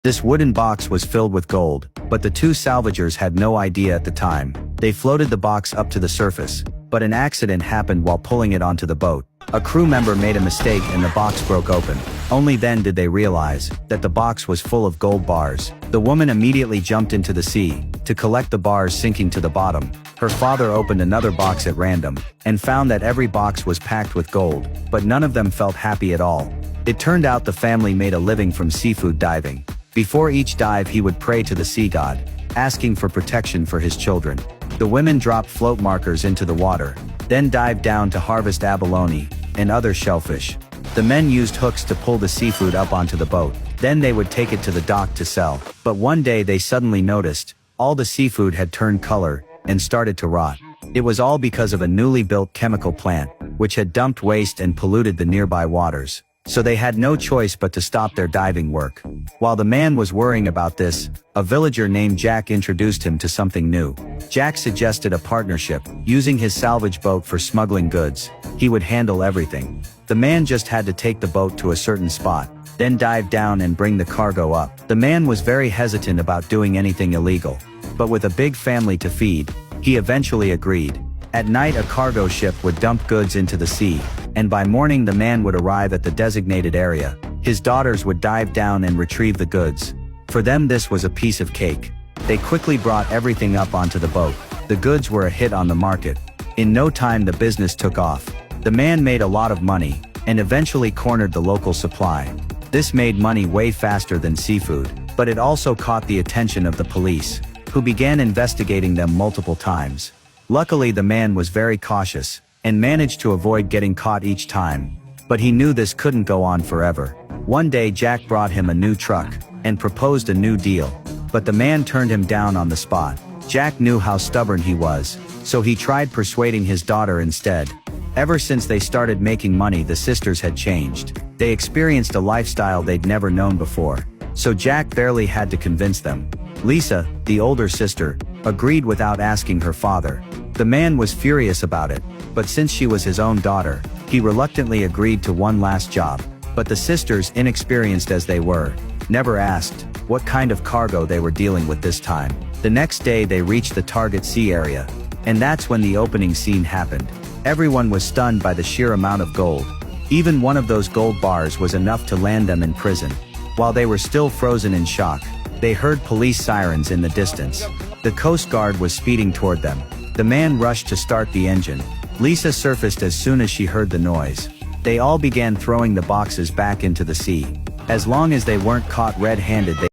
This wooden box was filled with gold, but the two salvagers had no idea at the time. They floated the box up to the surface, but an accident happened while pulling it onto the boat. A crew member made a mistake and the box broke open. Only then did they realize that the box was full of gold bars. The woman immediately jumped into the sea to collect the bars sinking to the bottom. Her father opened another box at random and found that every box was packed with gold, but none of them felt happy at all. It turned out the family made a living from seafood diving. Before each dive he would pray to the sea god, asking for protection for his children. The women dropped float markers into the water, then dived down to harvest abalone and other shellfish. The men used hooks to pull the seafood up onto the boat, then they would take it to the dock to sell. But one day they suddenly noticed, all the seafood had turned color and started to rot. It was all because of a newly built chemical plant, which had dumped waste and polluted the nearby waters. So they had no choice but to stop their diving work. While the man was worrying about this, a villager named Jack introduced him to something new. Jack suggested a partnership, using his salvage boat for smuggling goods. He would handle everything. The man just had to take the boat to a certain spot, then dive down and bring the cargo up. The man was very hesitant about doing anything illegal, but with a big family to feed, he eventually agreed. At night a cargo ship would dump goods into the sea, and by morning the man would arrive at the designated area. His daughters would dive down and retrieve the goods. For them this was a piece of cake. They quickly brought everything up onto the boat. The goods were a hit on the market. In no time the business took off. The man made a lot of money, and eventually cornered the local supply. This made money way faster than seafood, but it also caught the attention of the police, who began investigating them multiple times. Luckily the man was very cautious, and managed to avoid getting caught each time. But he knew this couldn't go on forever. One day Jack brought him a new truck, and proposed a new deal. But the man turned him down on the spot. Jack knew how stubborn he was, so he tried persuading his daughter instead. Ever since they started making money the sisters had changed. They experienced a lifestyle they'd never known before. So Jack barely had to convince them. Lisa, the older sister, agreed without asking her father. The man was furious about it, but since she was his own daughter, he reluctantly agreed to one last job. But the sisters, inexperienced as they were, never asked what kind of cargo they were dealing with this time. The next day they reached the target sea area, and that's when the opening scene happened. Everyone was stunned by the sheer amount of gold. Even one of those gold bars was enough to land them in prison. While they were still frozen in shock, they heard police sirens in the distance. The Coast Guard was speeding toward them. The man rushed to start the engine. Lisa surfaced as soon as she heard the noise. They all began throwing the boxes back into the sea. As long as they weren't caught red-handed they